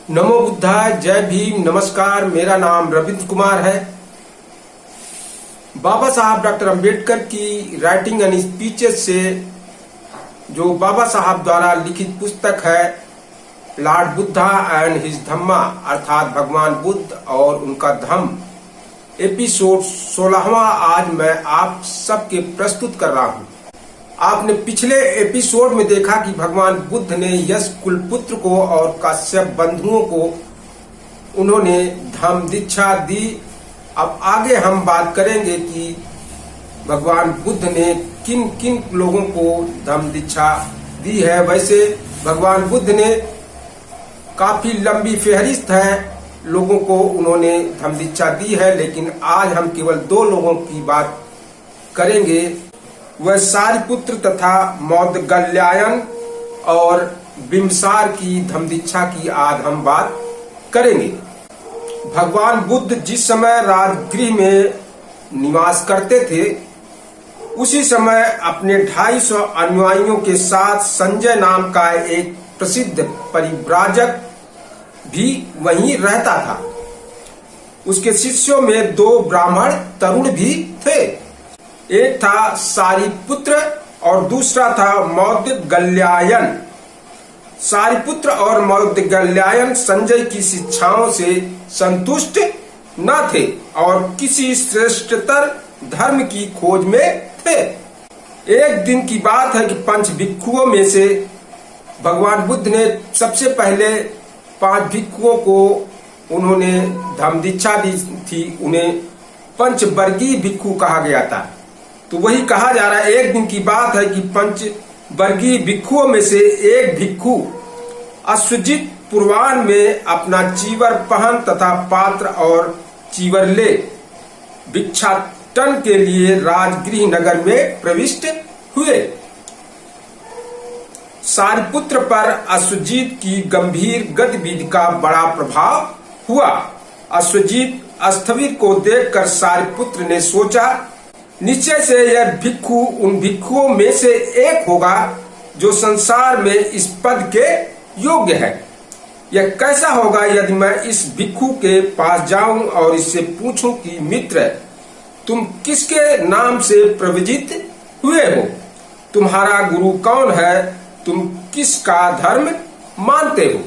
नमो बुद्धाय, जय भीम, नमस्कार। मेरा नाम रविंद्र कुमार है। बाबा साहब डॉक्टर अंबेडकर की राइटिंग एंड स्पीचेस से जो बाबा साहब द्वारा लिखित पुस्तक है लॉर्ड बुद्धा एंड हिज धम्मा, अर्थात भगवान बुद्ध और उनका धम्म, एपिसोड 16वां आज मैं आप सबके प्रस्तुत कर रहा हूं। आपने पिछले एपिसोड में देखा कि भगवान बुद्ध ने यश कुलपुत्र को और काश्यप बंधुओं को उन्होंने धम्म दीक्षा दी। अब आगे हम बात करेंगे कि भगवान बुद्ध ने किन किन लोगों को धम्म दीक्षा दी है। वैसे भगवान बुद्ध ने काफी लंबी फेहरिस्त है लोगों को उन्होंने धम्म दीक्षा दी है, लेकिन आज हम केवल 2 लोगों की बात करेंगे। वह सारिपुत्र तथा मौदगल्यायन और बिम्बसार की धम्म दीक्षा की आज हम बात करेंगे। भगवान बुद्ध जिस समय राजगृह में निवास करते थे, उसी समय अपने 250 अनुयायियों के साथ संजय नाम का एक प्रसिद्ध परिव्राजक भी वहीं रहता था। उसके शिष्यों में 2 ब्राह्मण तरुण भी थे। एक था सारिपुत्र और दूसरा था मौदगल्यायन। सारिपुत्र और मौदगल्यायन संजय की शिक्षाओं से संतुष्ट न थे और किसी श्रेष्ठतर धर्म की खोज में थे। एक दिन की बात है कि 5 भिक्षुओं में से भगवान बुद्ध ने सबसे पहले 5 भिक्षुओं को उन्होंने धम्म दीक्षा दी थी। उन्हें पंचवर्गीय भिक्षु कहा गया था। तो वही कहा जा रहा है, एक दिन की बात है कि 5 वर्गीय भिक्षुओं में से एक भिक्षु अश्वजित पूर्वाह्न में अपना चीवर पहन तथा पात्र और चीवर ले भिक्षाटन के लिए राजगृह नगर में प्रविष्ट हुए। सारिपुत्र पर अश्वजित की गंभीर गतिविधि का बड़ा प्रभाव हुआ। अश्वजित स्थविर को देखकर सारिपुत्र ने सोचा, निश्चय से यह भिक्षु उन भिक्षुओं में से एक होगा जो संसार में इस पद के योग्य है। यह कैसा होगा यदि मैं इस भिक्षु के पास जाऊं और इससे पूछूं कि मित्र, तुम किसके नाम से प्रवजित हुए हो? तुम्हारा गुरु कौन है? तुम किसका धर्म मानते हो?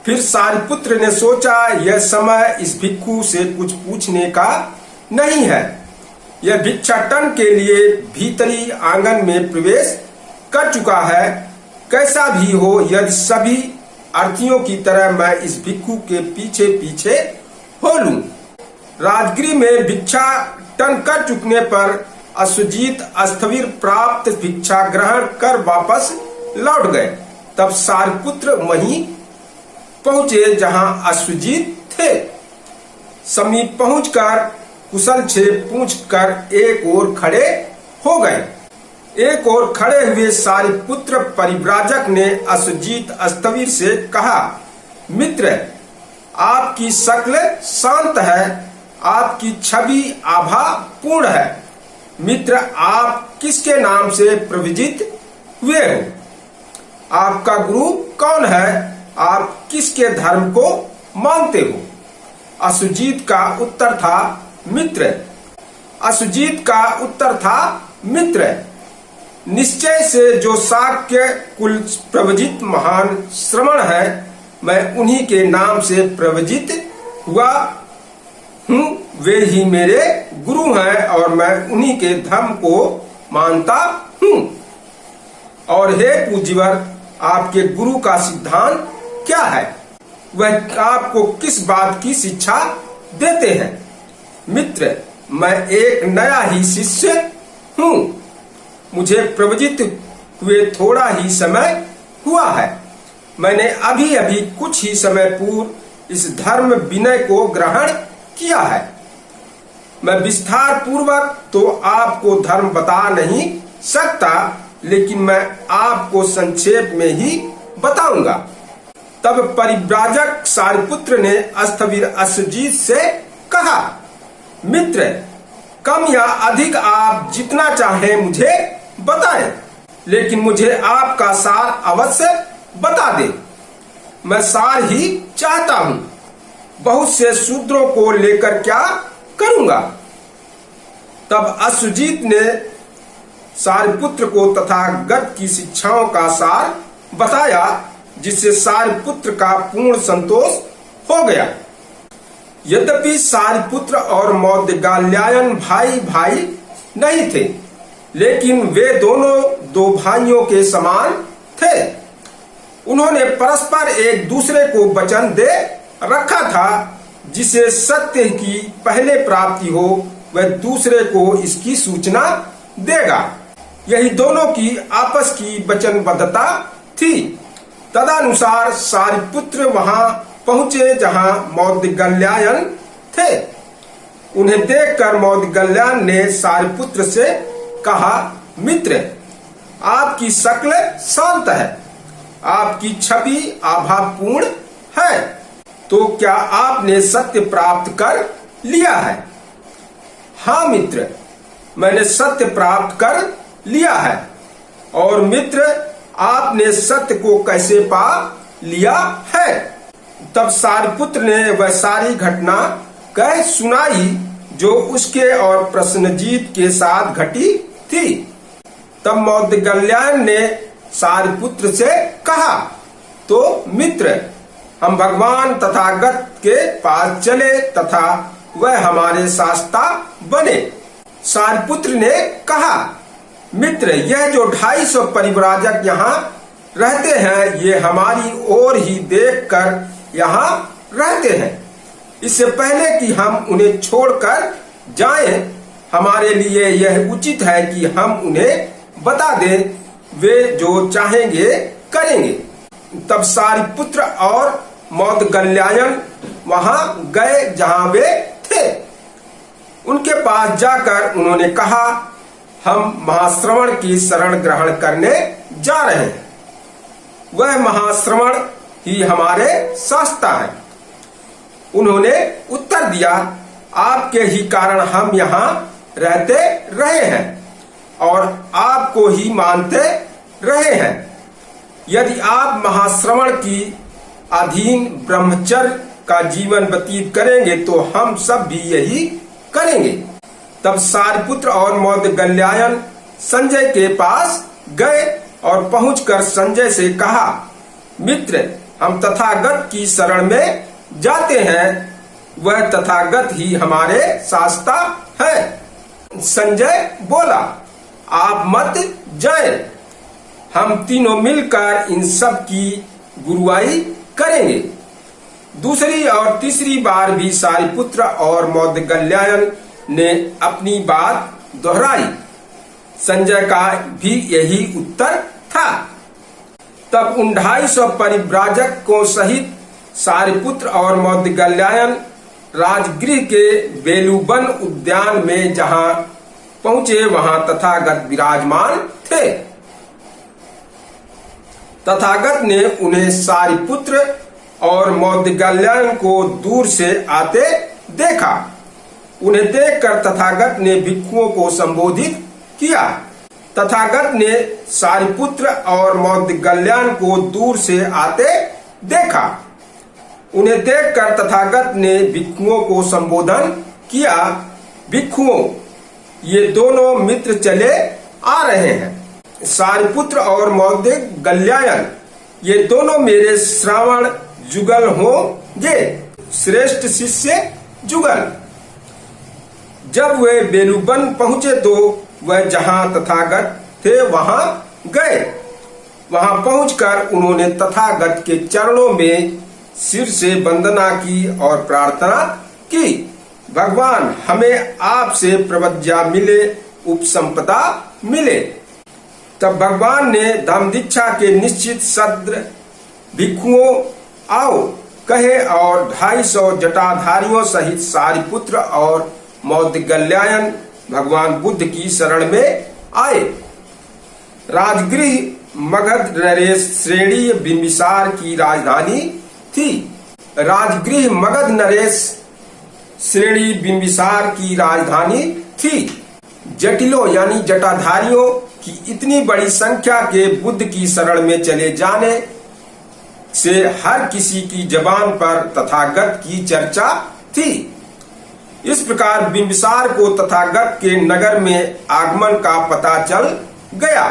फिर सारिपुत्र ने सोचा, यह समय इस भिक्षु से कुछ पूछने का नहीं है। यह भिक्षाटन के लिए भीतरी आंगन में प्रवेश कर चुका है। कैसा भी हो, यदि सभी अर्थीयों की तरह मैं इस भिक्षु के पीछे पीछे हो लूं। राजगृह में भिक्षाटन कर चुकने पर अश्वजित स्थविर प्राप्त भिक्षा ग्रहण कर वापस लौट गए। तब सारिपुत्र वहीं पहुंचे जहां अश्वजित थे। समीप पहुंचकर कुशल छेद पूछकर एक ओर खड़े हो गए। एक ओर खड़े हुए सारिपुत्र परिव्राजक ने अश्वजित स्थविर से कहा, मित्र, आपकी शक्ल शांत है, आपकी छवि आभा पूर्ण है। मित्र, आप किसके नाम से प्रवजित हुए हो? आपका गुरु कौन है? आप किसके धर्म को मानते हो? अश्वजित का उत्तर था, मित्र। अश्वजित का उत्तर था, मित्र, निश्चय से जो शाक्य कुल प्रवजित महान श्रमण है, मैं उन्हीं के नाम से प्रवजित हुआ हूँ। वे ही मेरे गुरु हैं और मैं उन्हीं के धर्म को मानता हूँ। और हे पूज्यवर, आपके गुरु का सिद्धांत क्या है? वह आपको किस बात की शिक्षा देते हैं? मित्र, मैं एक नया ही शिष्य हूँ। मुझे प्रवजित हुए थोड़ा ही समय हुआ है। मैंने अभी अभी कुछ ही समय पूर्व इस धर्म विनय को ग्रहण किया है। मैं विस्तार पूर्वक तो आपको धर्म बता नहीं सकता, लेकिन मैं आपको संक्षेप में ही बताऊंगा। तब परिव्राजक सारिपुत्र ने स्थविर अश्वजित से कहा, मित्र, कम या अधिक आप जितना चाहें मुझे बताएं, लेकिन मुझे आपका सार अवश्य बता दें। मैं सार ही चाहता हूँ। बहुत से शूद्रों को लेकर क्या करूंगा। तब अश्वजीत ने सारिपुत्र को तथागत की शिक्षाओं का सार बताया, जिससे सारिपुत्र का पूर्ण संतोष हो गया। यद्यपि सारिपुत्र और मौद्गल्यायन भाई भाई नहीं थे, लेकिन वे दोनों दो भाइयों के समान थे। उन्होंने परस्पर एक दूसरे को वचन दे रखा था, जिसे सत्य की पहले प्राप्ति हो वह दूसरे को इसकी सूचना देगा। यही दोनों की आपस की वचनबद्धता थी। तदनुसार सारिपुत्र वहां पहुंचे जहां मौद्गल्यायन थे। उन्हें देखकर मौद्गल्यायन ने सारिपुत्र से कहा, मित्र, आपकी शक्ल शांत है, आपकी छवि आभापूर्ण है, तो क्या आपने सत्य प्राप्त कर लिया है? हाँ मित्र, मैंने सत्य प्राप्त कर लिया है। और मित्र, आपने सत्य को कैसे पा लिया है? तब सारिपुत्र ने वह सारी घटना कह सुनाई जो उसके और प्रश्नजीत के साथ घटी थी। तब मौद्गल्यायन ने सारिपुत्र से कहा, तो मित्र, हम भगवान तथागत के पास चले तथा वह हमारे शास्ता बने। सारिपुत्र ने कहा, मित्र, यह जो 250 परिव्राजक यहाँ रहते हैं, ये हमारी ओर ही देखकर यहाँ रहते हैं। इससे पहले कि हम उन्हें छोड़कर जाएं, हमारे लिए यह उचित है कि हम उन्हें बता दें, वे जो चाहेंगे करेंगे। तब सारिपुत्र और मौद्गल्यायन वहां गए जहां वे थे। उनके पास जाकर उन्होंने कहा, हम महाश्रवण की शरण ग्रहण करने जा रहे हैं। वह महाश्रवण ही हमारे शास्ता है। उन्होंने उत्तर दिया, आपके ही कारण हम यहाँ रहते रहे हैं और आपको ही मानते रहे हैं। यदि आप महाश्रवण की अधीन ब्रह्मचर्य का जीवन व्यतीत करेंगे तो हम सब भी यही करेंगे। तब सारिपुत्र और मौद्गल्यायन संजय के पास गए और पहुंचकर संजय से कहा, मित्र, हम तथागत की शरण में जाते हैं, वह तथागत ही हमारे शास्ता है। संजय बोला, आप मत जाएं, हम तीनों मिलकर इन सब की गुरुआई करेंगे। दूसरी और तीसरी बार भी सारिपुत्र और मौद्गल्यायन ने अपनी बात दोहराई। संजय का भी यही उत्तर था। तब उन 250 परिव्राजक को सहित सारिपुत्र और मौद्गल्यायन राजगृह के बेलूबन उद्यान में जहां पहुंचे, वहां तथागत विराजमान थे। तथागत ने उन्हें सारिपुत्र और मौद्गल्यायन को दूर से आते देखा। उन्हें देखकर तथागत ने भिक्षुओं को संबोधित किया। तथागत ने सारिपुत्र और मौद्गल्यायन को दूर से आते देखा। उन्हें देखकर तथागत ने भिक्षुओं को संबोधन किया, भिक्षुओं, ये दोनों मित्र चले आ रहे हैं। सारिपुत्र और मौद्गल्यायन, ये दोनों मेरे श्रावण जुगल होंगे, श्रेष्ठ शिष्य जुगल। जब वे बेलूबन पहुंचे तो वह जहां तथागत थे वहां गए। वहां पहुंचकर उन्होंने तथागत के चरणों में सिर से वंदना की और प्रार्थना की, भगवान, हमें आपसे प्रवज्ञा मिले, उपसंपदा मिले। तब भगवान ने धम्म दीक्षा के निश्चित सद्र भिक्षुओं आओ कहे और 250 जटाधारियों सहित सारिपुत्र और मौद्गल्यायन भगवान बुद्ध की शरण में आए। राजगृह मगध नरेश श्रेणी बिंबिसार की राजधानी थी। राजगृह मगध नरेश श्रेणी बिंबिसार की राजधानी थी। जटिलों यानी जटाधारियों की इतनी बड़ी संख्या के बुद्ध की शरण में चले जाने से हर किसी की जबान पर तथागत की चर्चा थी। इस प्रकार बिंबिसार को तथागत के नगर में आगमन का पता चल गया।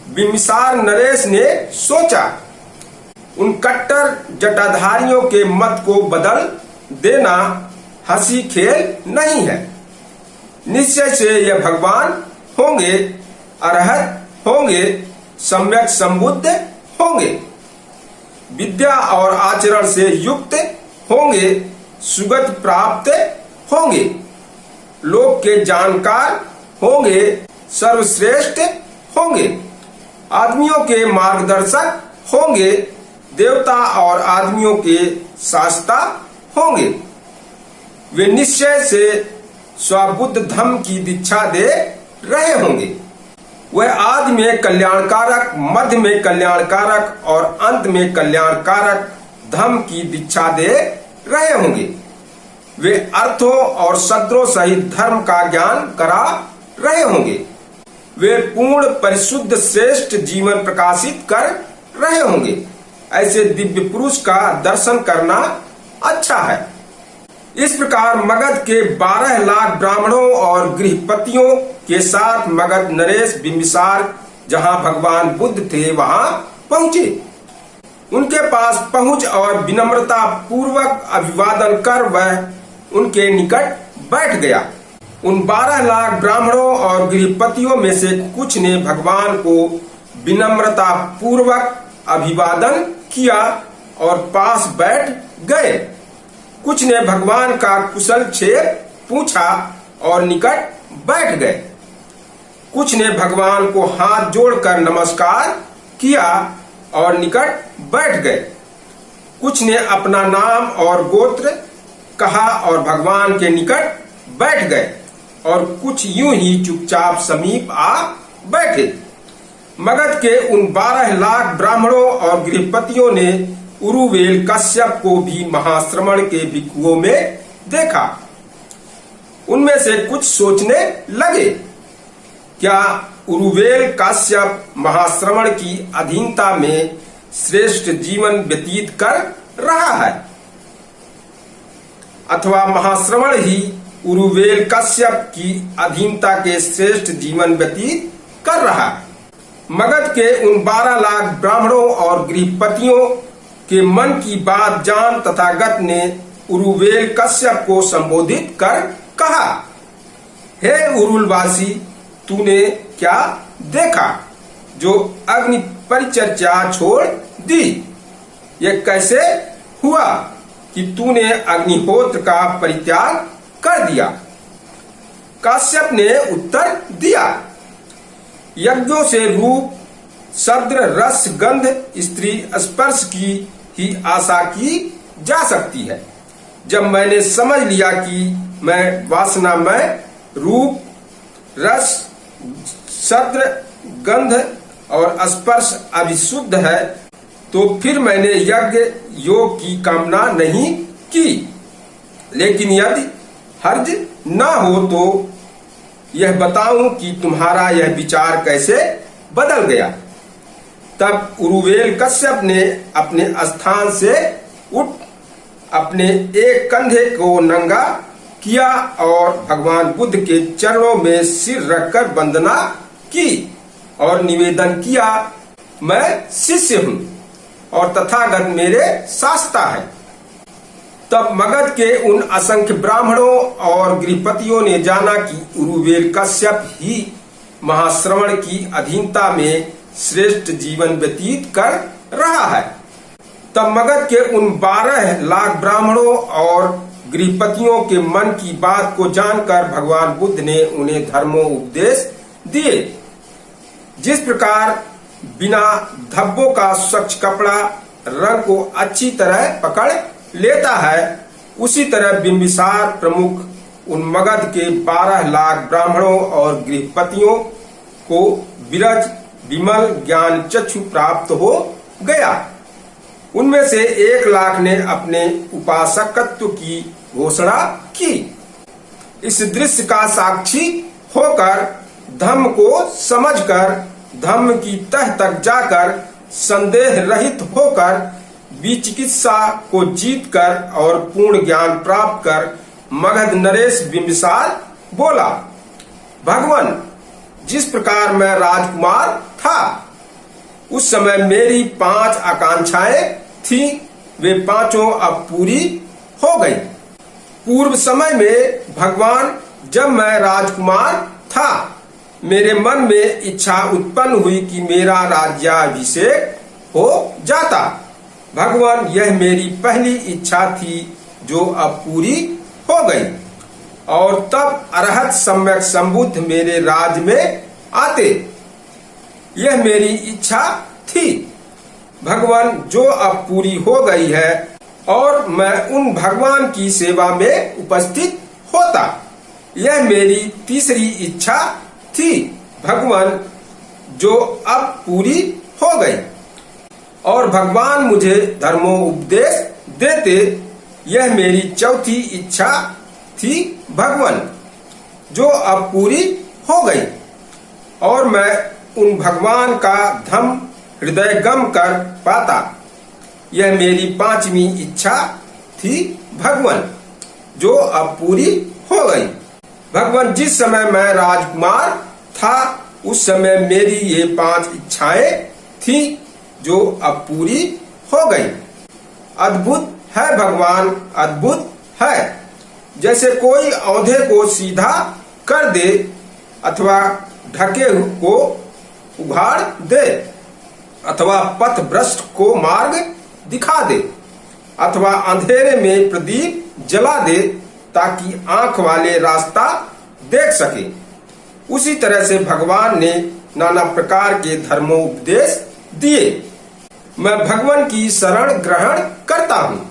बिंबिसार नरेश ने सोचा, उन कट्टर जटाधारियों के मत को बदल देना हंसी खेल नहीं है। निश्चय से यह भगवान होंगे, अरहत होंगे, सम्यक संबुद्ध होंगे, विद्या और आचरण से युक्त होंगे, सुगति प्राप्त होंगे, लोक के जानकार होंगे, सर्वश्रेष्ठ होंगे, आदमियों के मार्गदर्शक होंगे, देवता और आदमियों के शास्ता होंगे। वे निश्चय से स्वबुद्ध धम्म की दीक्षा दे रहे होंगे। वह आदि में कल्याणकारक, मध्य में कल्याणकारक और अंत में कल्याणकारक धम्म की दीक्षा दे रहे होंगे। वे अर्थों और शब्दों सहित धर्म का ज्ञान करा रहे होंगे। वे पूर्ण परिशुद्ध श्रेष्ठ जीवन प्रकाशित कर रहे होंगे। ऐसे दिव्य पुरुष का दर्शन करना अच्छा है। इस प्रकार मगध के 12 लाख ब्राह्मणों और गृहपतियों के साथ मगध नरेश बिंबिसार जहां भगवान बुद्ध थे वहां पहुंचे। उनके पास पहुंच और विनम्रता पूर्वक अभिवादन कर वह उनके निकट बैठ गया। उन 12 लाख ब्राह्मणों और गृहपतियों में से कुछ ने भगवान को विनम्रता पूर्वक अभिवादन किया और पास बैठ गए। कुछ ने भगवान का कुशल क्षेम पूछा और निकट बैठ गए। कुछ ने भगवान को हाथ जोड़कर नमस्कार किया और निकट बैठ गए। कुछ ने अपना नाम और गोत्र कहा और भगवान के निकट बैठ गए और कुछ यूं ही चुपचाप समीप आ बैठे। मगध के उन 12 लाख ब्राह्मणों और गृहपतियों ने उरुवेल कश्यप को भी महाश्रमण के भिक्षुओं में देखा। उनमें से कुछ सोचने लगे, क्या उरुवेल कश्यप महाश्रमण की अधीनता में श्रेष्ठ जीवन व्यतीत कर रहा है, अथवा महाश्रमण ही उरुवेल कश्यप की अधीनता के श्रेष्ठ जीवन व्यतीत कर रहा है। मगध के उन 12 लाख ब्राह्मणों और गृहपतियों के मन की बात जान तथागत ने उरुवेल कश्यप को संबोधित कर कहा, हे उरुलवासी, तूने क्या देखा जो अग्नि परिचर्या छोड़ दी? यह कैसे हुआ कि तूने अग्निहोत्र का परित्याग कर दिया? कश्यप ने उत्तर दिया, यज्ञों से रूप, शब्द, रस, गंध, स्त्री स्पर्श की ही आशा की जा सकती है। जब मैंने समझ लिया कि मैं वासनामय रूप, रस, शब्द, गंध और स्पर्श अभिशुद्ध है, तो फिर मैंने यज्ञ योग की कामना नहीं की। लेकिन यदि हर्ज न हो तो यह बताऊं कि तुम्हारा यह विचार कैसे बदल गया। तब उरुवेल कश्यप ने अपने स्थान से उठ अपने एक कंधे को नंगा किया और भगवान बुद्ध के चरणों में सिर रखकर वंदना की और निवेदन किया, मैं शिष्य हूँ और तथागत मेरे शास्ता है। तब मगध के उन असंख्य ब्राह्मणों और गृहपतियों ने जाना कि उरुवेल कश्यप ही महाश्रवण की अधीनता में श्रेष्ठ जीवन व्यतीत कर रहा है। तब मगध के उन 12 लाख ब्राह्मणों और गृहपतियों के मन की बात को जानकर भगवान बुद्ध ने उन्हें धर्मोपदेश दिए। जिस प्रकार बिना धब्बों का स्वच्छ कपड़ा रंग को अच्छी तरह पकड़ लेता है, उसी तरह बिंबिसार प्रमुख उन मगध के 12 लाख ब्राह्मणों और गृहपतियों को विरज विमल ज्ञान चक्षु प्राप्त हो गया। उनमें से 1 लाख ने अपने उपासकत्व की घोषणा की। इस दृश्य का साक्षी होकर, धम्म को समझकर, धम्म की तह तक जाकर, संदेह रहित होकर विचिकित्सा को जीत कर और पूर्ण ज्ञान प्राप्त कर मगध नरेश बिंबिसार बोला, भगवान, जिस प्रकार मैं राजकुमार था उस समय मेरी 5 आकांक्षाएं थी, वे 5 अब पूरी हो गई। पूर्व समय में भगवान, जब मैं राजकुमार था मेरे मन में इच्छा उत्पन्न हुई कि मेरा राज्याभिषेक हो जाता। भगवान, यह मेरी पहली इच्छा थी जो अब पूरी हो गई। और तब अरहत सम्यक संबुद्ध मेरे राज में आते, यह मेरी इच्छा थी। भगवान, जो अब पूरी हो गई है और मैं उन भगवान की सेवा में उपस्थित होता, यह मेरी तीसरी इच्छा थी। भगवान, जो अब पूरी हो गई। और भगवान मुझे धर्मोपदेश देते, यह मेरी चौथी इच्छा थी। भगवान, जो अब पूरी हो गई। और मैं उन भगवान का धम हृदयगम कर पाता, यह मेरी 5वीं इच्छा थी। भगवान, जो अब पूरी हो गई। भगवान, जिस समय मैं राजकुमार था उस समय मेरी ये 5 इच्छाएं थी जो अब पूरी हो गई। अद्भुत है भगवान, अद्भुत है। जैसे कोई औंधे को सीधा कर दे अथवा ढके को उघाड़ दे अथवा पथ भ्रष्ट को मार्ग दिखा दे अथवा अंधेरे में प्रदीप जला दे ताकि आंख वाले रास्ता देख सके, उसी तरह से भगवान ने नाना प्रकार के धर्मोपदेश दिए। मैं भगवान की शरण ग्रहण करता हूँ,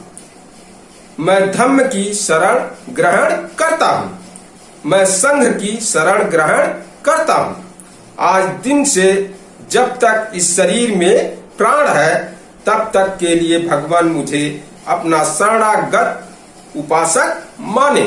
मैं धम्म की शरण ग्रहण करता हूँ, मैं संघ की शरण ग्रहण करता हूँ। आज दिन से जब तक इस शरीर में प्राण है तब तक के लिए भगवान मुझे अपना शरणागत उपासक माने।